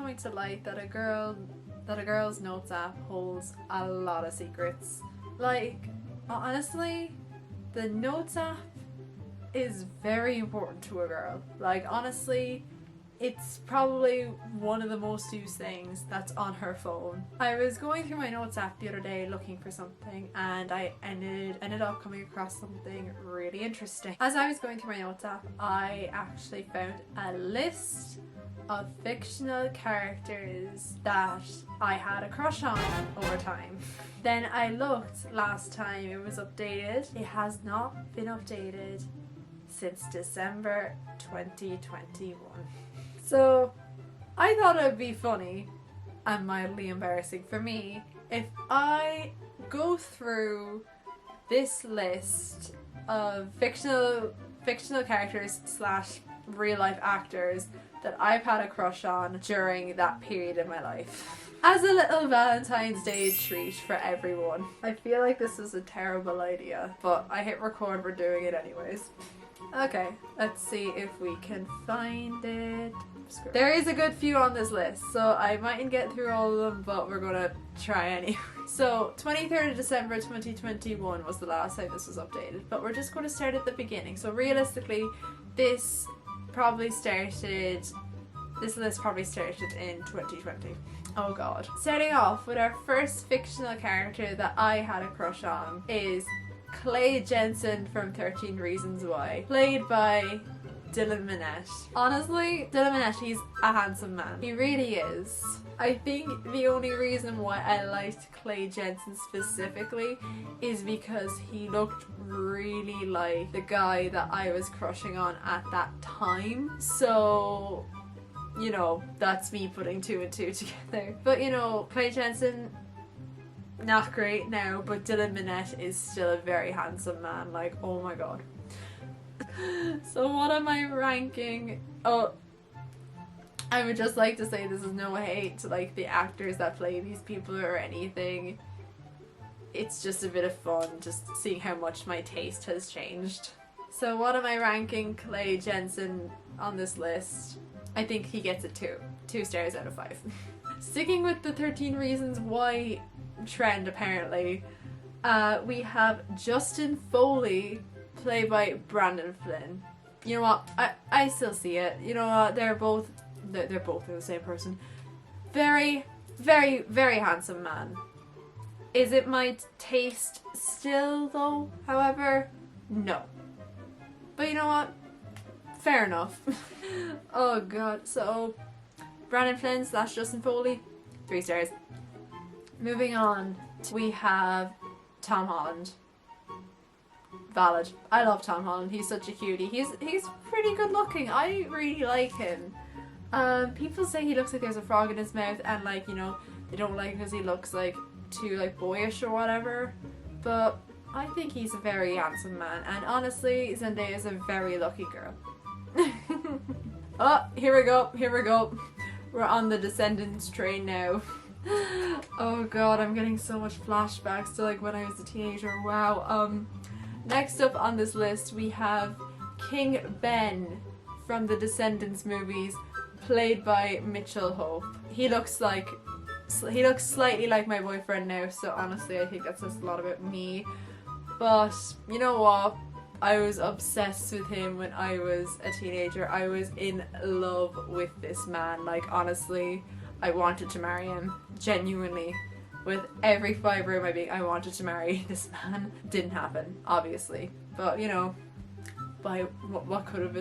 coming to light that a girl's notes app holds a lot of secrets. Like, honestly, the notes app is very important to a girl. Like, honestly, it's probably one of the most used things that's on her phone. I was going through my notes app the other day looking for something, and I ended up coming across something really interesting. As I was going through my notes app, I actually found a list of fictional characters that I had a crush on over time. Then I looked last time it was updated. It has not been updated since December 2021. So I thought it would be funny and mildly embarrassing for me if I go through this list of fictional characters slash real life actors that I've had a crush on during that period in my life. As a little Valentine's Day treat for everyone. I feel like this is a terrible idea, but I hit record, we're doing it anyways. Okay, let's see if we can find it. There is a good few on this list, so I mightn't get through all of them, but we're gonna try anyway. So, 23rd of December 2021 was the last time this was updated, but we're just going to start at the beginning. So realistically, this list probably started in 2020. Oh god. Starting off with our first fictional character that I had a crush on is Clay Jensen from 13 Reasons Why, played by Dylan Minnette. Honestly, Dylan Minnette, he's a handsome man. He really is. I think the only reason why I liked Clay Jensen specifically is because he looked really like the guy that I was crushing on at that time. So, you know, that's me putting two and two together. But you know, Clay Jensen, not great now, but Dylan Minnette is still a very handsome man. Like, oh my god. So what am I ranking? Oh, I would just like to say this is no hate to like the actors that play these people or anything. It's just a bit of fun just seeing how much my taste has changed. So what am I ranking Clay Jensen on this list? I think he gets a 2 stars out of 5. Sticking with the 13 Reasons Why trend apparently, we have Justin Foley, played by Brandon Flynn. You know what? I still see it. You know what? They're both the same person. Very, very, very handsome man. Is it my taste still though? However, no. But you know what? Fair enough. Oh god. So Brandon Flynn / Justin Foley, 3 stars. Moving on, we have Tom Holland. Valid. I love Tom Holland. He's such a cutie. He's pretty good looking. I really like him. People say he looks like there's a frog in his mouth, and like, you know, they don't like him because he looks like too like boyish or whatever. But I think he's a very handsome man, and honestly, Zendaya is a very lucky girl. Oh, here we go. We're on the Descendants train now. Oh god, I'm getting so much flashbacks to like when I was a teenager. Wow. Next up on this list we have King Ben from the Descendants movies, played by Mitchell Hope. He looks slightly like my boyfriend now, so honestly I think that says a lot about me. But you know what? I was obsessed with him when I was a teenager. I was in love with this man. Like, honestly, I wanted to marry him. Genuinely. With every fibre of my being, I wanted to marry this man. Didn't happen, obviously. But, you know, by what could have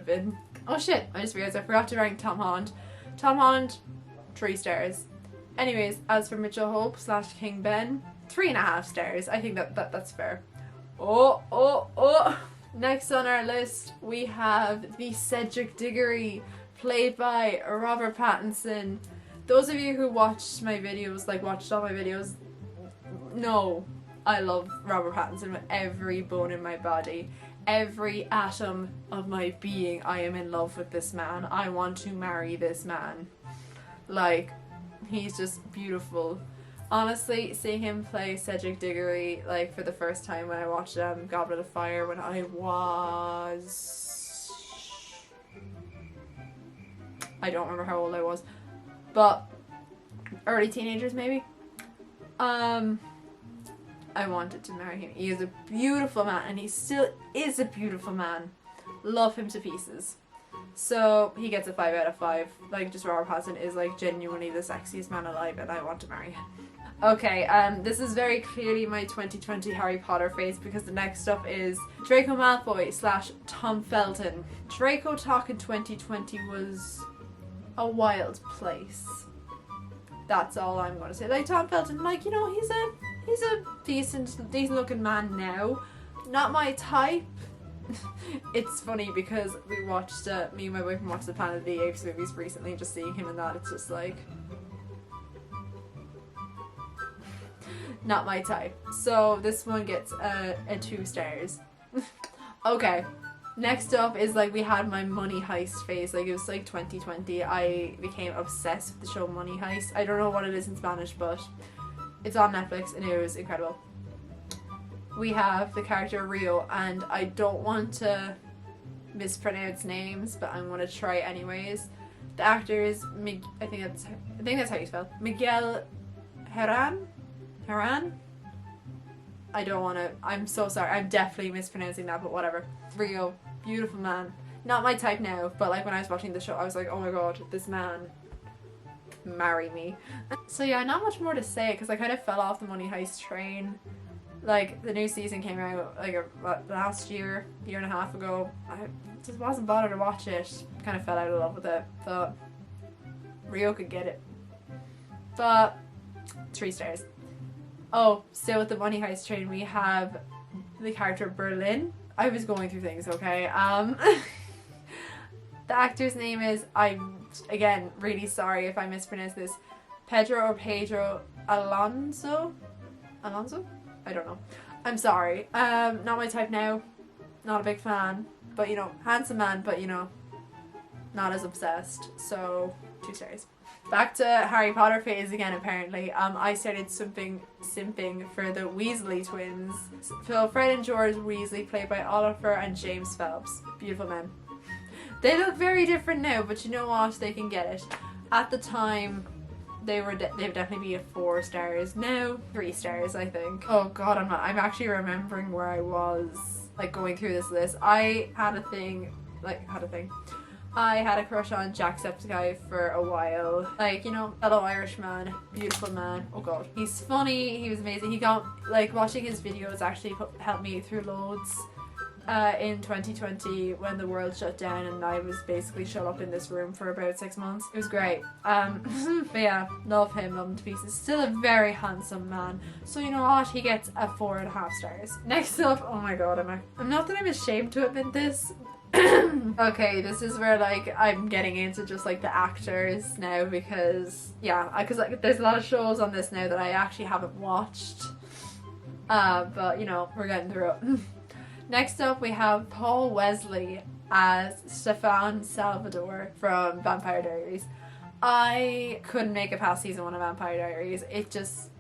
been. Oh shit, I just realised I forgot to rank Tom Holland. Tom Holland, 3 stars. Anyways, as for Mitchell Hope / King Ben, 3.5 stars. I think that's fair. Oh. Next on our list, we have the Cedric Diggory, played by Robert Pattinson. Those of you who watched all my videos, know I love Robert Pattinson with every bone in my body. Every atom of my being, I am in love with this man. I want to marry this man. Like, he's just beautiful. Honestly, seeing him play Cedric Diggory, like, for the first time when I watched Goblet of Fire when I was... I don't remember how old I was. but early teenagers maybe. I wanted to marry him. He is a beautiful man, and he still is a beautiful man. Love him to pieces. So he gets a 5 out of 5. Like, just Robert Pattinson is like genuinely the sexiest man alive, and I want to marry him. Okay, this is very clearly my 2020 Harry Potter phase, because the next up is Draco Malfoy / Tom Felton. Draco talk in 2020 was a wild place. That's all I'm gonna say. Like, Tom Felton, like, you know, he's a decent looking man now. Not my type. It's funny because we watched, me and my boyfriend watched the Planet of the Apes movies recently, just seeing him in that, it's just like, not my type. So this one gets a 2 stars. Okay, next up is like, we had my Money Heist phase. Like, it was like 2020. I became obsessed with the show Money Heist. I don't know what it is in Spanish, but it's on Netflix and it was incredible. We have the character Rio, and I don't want to mispronounce names, but I'm gonna try anyways. The actor is I think that's how you spell Miguel Herran. I don't want to. I'm so sorry. I'm definitely mispronouncing that, but whatever. Rio, beautiful man. Not my type now, but like when I was watching the show, I was like, oh my god, this man, marry me. So yeah, not much more to say because I kind of fell off the Money Heist train. Like, the new season came out like last year and a half ago. I just wasn't bothered to watch it. Kind of fell out of love with it. Thought Rio could get it. But 3 stars. Oh, still with the Money Heist train, we have the character Berlin. I was going through things, okay? The actor's name is, I'm, again, really sorry if I mispronounce this, Pedro Alonso? I don't know. I'm sorry. Not my type now. Not a big fan. But, you know, handsome man, but, you know, not as obsessed. So, 2 stars. Back to Harry Potter phase again, apparently. I started simping for the Weasley twins. So, Fred and George Weasley, played by Oliver and James Phelps. Beautiful men. They look very different now, but you know what? They can get it. At the time, they would definitely be a 4 stars. Now 3 stars, I think. Oh god, I'm actually remembering where I was, like, going through this list. I had a crush on Jacksepticeye for a while. Like, you know, fellow Irishman, beautiful man. Oh god, he's funny, he was amazing. He got, like, watching his videos actually helped me through loads. In 2020 when the world shut down and I was basically shut up in this room for about 6 months. It was great. But yeah, love him to pieces. Still a very handsome man. So you know what? He gets a 4.5 stars. Next up, oh my god, I'm not that I'm ashamed to admit this. Okay, this is where like I'm getting into just like the actors now because yeah, because like there's a lot of shows on this now that I actually haven't watched. But you know, we're getting through it. Next up, we have Paul Wesley as Stefan Salvador from Vampire Diaries. I couldn't make it past season 1 of Vampire Diaries. It just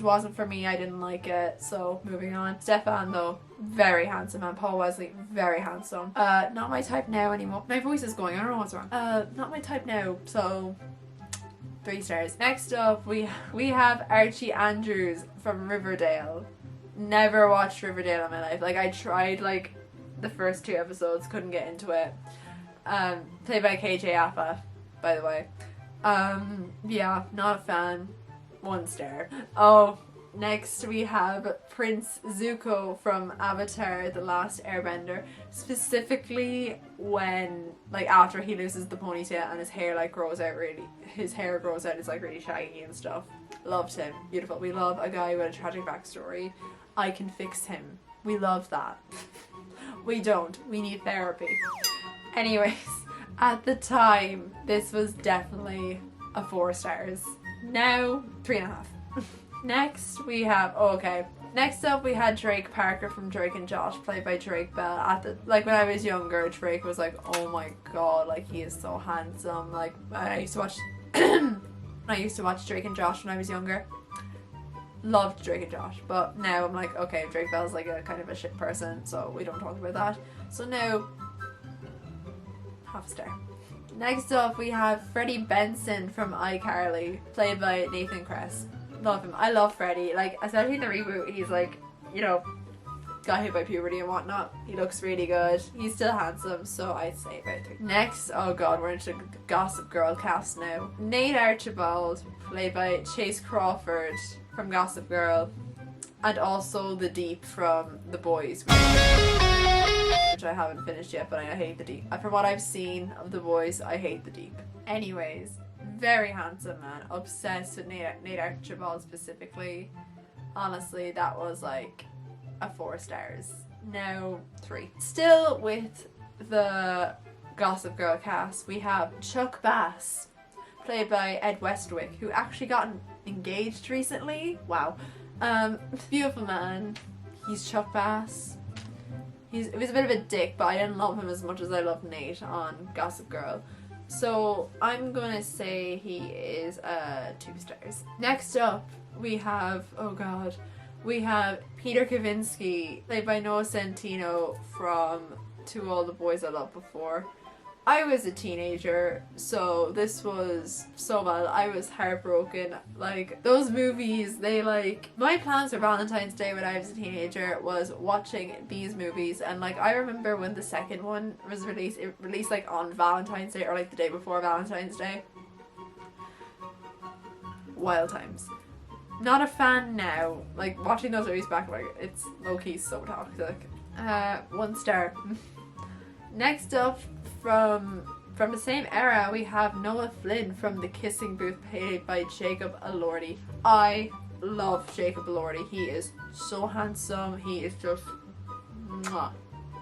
wasn't for me. I didn't like it. So moving on. Stefan though, very handsome, and Paul Wesley, very handsome. Not my type now anymore. My voice is going. I don't know what's wrong. Not my type now. So 3 stars. Next up, we have Archie Andrews from Riverdale. Never watched Riverdale in my life. Like, I tried like the first 2 episodes, couldn't get into it. Played by KJ Apa, by the way. Yeah, not a fan. 1 star. Oh, next we have Prince Zuko from Avatar: The Last Airbender. Specifically when, like, after he loses the ponytail and his hair like grows out really, his hair grows out, it's like really shaggy and stuff. Loved him. Beautiful. We love a guy with a tragic backstory. I can fix him. We love that. We don't. We need therapy. Anyways, at the time, this was definitely a 4 stars. Now, 3.5. Next, we have... Oh, okay. Next up, we had Drake Parker from Drake and Josh, played by Drake Bell. Like, when I was younger, Drake was like, oh my god, like, he is so handsome. Like, I used to watch... I used to watch Drake and Josh when I was younger. Loved Drake and Josh, but now I'm like, okay, Drake Bell's like a kind of a shit person, so we don't talk about that. So now, 0.5 star. Next up, we have Freddie Benson from iCarly, played by Nathan Kress. Love him. I love Freddie. Like, especially in the reboot, he's like, you know, got hit by puberty and whatnot. He looks really good. He's still handsome, so I'd say about 3. Next, oh god, we're into the Gossip Girl cast now. Nate Archibald, played by Chase Crawford from Gossip Girl, and also the Deep from The Boys, which I haven't finished yet, but I hate the Deep. From what I've seen of The Boys, I hate the Deep. Anyways, very handsome man. Obsessed with Nate Archibald specifically. Honestly, that was like a 4 stars. Now 3. Still with the Gossip Girl cast, we have Chuck Bass, played by Ed Westwick, who actually got engaged recently. Wow. Beautiful man. He's Chuck Bass. It was a bit of a dick, but I didn't love him as much as I loved Nate on Gossip Girl. So I'm gonna say he is 2 stars. Next up, we have, oh god, we have Peter Kavinsky, played by Noah Centino from To All the Boys I Loved Before. I was a teenager, so this was so bad. I was heartbroken. Like, those movies, my plans for Valentine's Day when I was a teenager was watching these movies, and like, I remember when the second one was released, it released like on Valentine's Day or like the day before Valentine's Day. Wild times. Not a fan now. Like, watching those movies back, like, it's low-key so toxic. 1 star. Next up, from the same era, we have Noah Flynn from The Kissing Booth, played by Jacob Elordi. I love Jacob Elordi. He is so handsome. He is just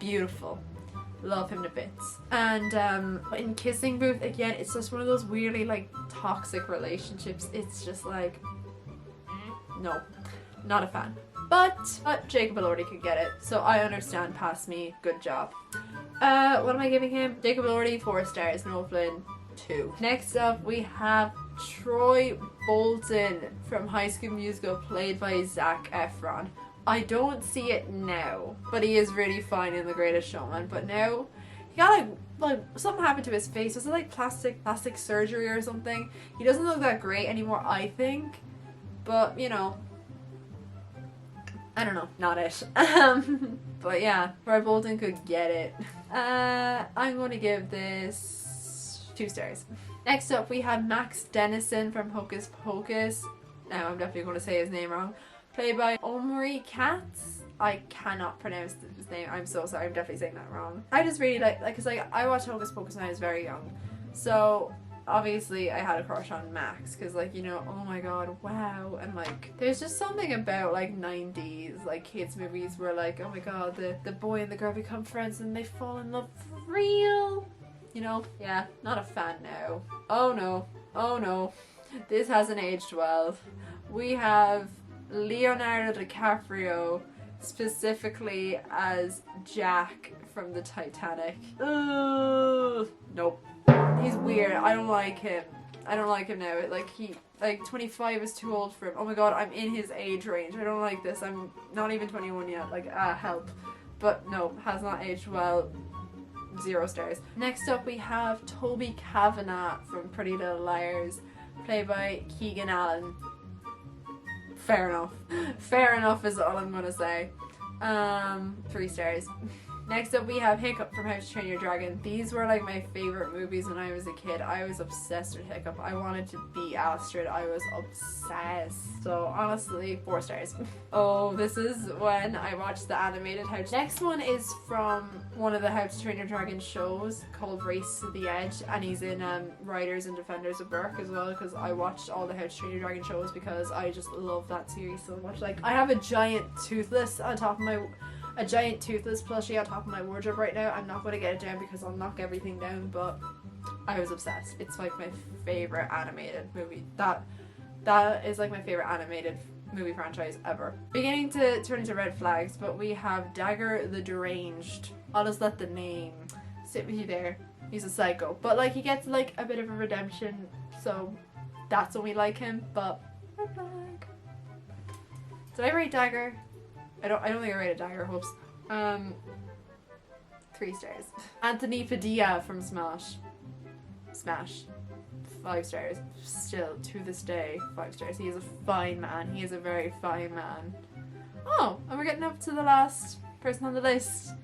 beautiful. Love him to bits. And in Kissing Booth, again, it's just one of those weirdly like toxic relationships. It's just like, no, not a fan. But Jacob Elordi could get it, so I understand. Past me, good job. What am I giving him? Jacob Elordi, 4 stars. Noah Flynn, 2. Next up, we have Troy Bolton from High School Musical, played by Zac Efron. I don't see it now, but he is really fine in The Greatest Showman. But now, he got like something happened to his face. Was it like plastic surgery or something? He doesn't look that great anymore, I think. But, you know, I don't know, not it. But yeah, Troy Bolton could get it. I'm going to give this 2 stars. Next up, we have Max Dennison from Hocus Pocus. Now, I'm definitely going to say his name wrong. Played by Omri Katz. I cannot pronounce his name. I'm so sorry. I'm definitely saying that wrong. I just really because I watched Hocus Pocus when I was very young. So obviously I had a crush on Max because, like, you know, oh my god, wow. And like, there's just something about like 90s like kids movies where like, oh my god, the boy and the girl become friends and they fall in love for real, you know. Yeah, not a fan now. Oh no, this hasn't aged well. We have Leonardo DiCaprio, specifically as Jack from the Titanic. Nope. He's weird. I don't like him. I don't like him now. Like 25 is too old for him. Oh my god, I'm in his age range. I don't like this. I'm not even 21 yet. Like, help. But no, has not aged well. 0 stars. Next up, we have Toby Kavanagh from Pretty Little Liars, played by Keegan Allen. Fair enough. Fair enough is all I'm gonna say. 3 stars. Next up, we have Hiccup from How to Train Your Dragon. These were like my favorite movies when I was a kid. I was obsessed with Hiccup. I wanted to be Astrid. I was obsessed. So honestly, 4 stars. Oh, this is when I watched the animated How to... Next one is from one of the How to Train Your Dragon shows called Race to the Edge, and he's in Riders and Defenders of Berk as well, because I watched all the How to Train Your Dragon shows because I just love that series so much. Like, I have a giant toothless plushie on top of my wardrobe right now. I'm not going to get it down because I'll knock everything down, but I was obsessed. It's like my favorite animated movie. That is like my favorite animated movie franchise ever. Beginning to turn into red flags, but we have Dagger the Deranged. I'll just let the name sit with you there. He's a psycho, but like he gets like a bit of a redemption, so that's when we like him. But red flag. Did I rate Dagger? I don't think I rated Dagger. Hopes. 3 stars. Anthony Padilla from Smash. Smash. 5 stars. Still, to this day, 5 stars. He is a fine man. He is a very fine man. Oh, and we're getting up to the last person on the list.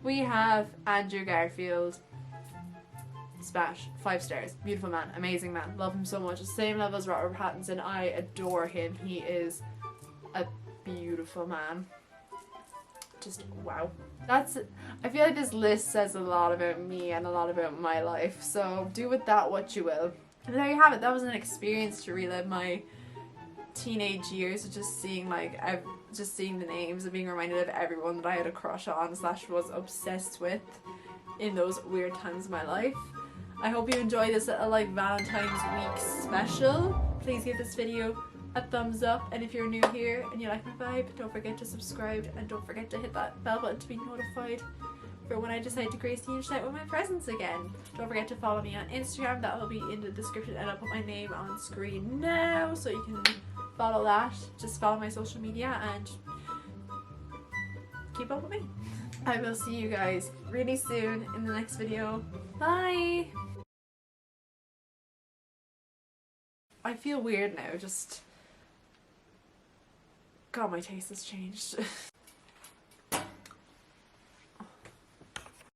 We have Andrew Garfield. Smash. 5 stars. Beautiful man. Amazing man. Love him so much. Same level as Robert Pattinson. I adore him. He is a beautiful man. Just wow. I feel like this list says a lot about me and a lot about my life, so do with that what you will. And there you have it. That was an experience to relive my teenage years, just seeing the names and being reminded of everyone that I had a crush on / was obsessed with in those weird times of my life. I hope you enjoyed this little Valentine's week special. Please give this video a thumbs up, and if you're new here and you like my vibe, don't forget to subscribe and don't forget to hit that bell button to be notified for when I decide to grace you tonight with my presence again. Don't forget to follow me on Instagram. That will be in the description, and I'll put my name on screen now so you can follow that. Just follow my social media and keep up with me. I will see you guys really soon in the next video. Bye! I feel weird now, God, my taste has changed.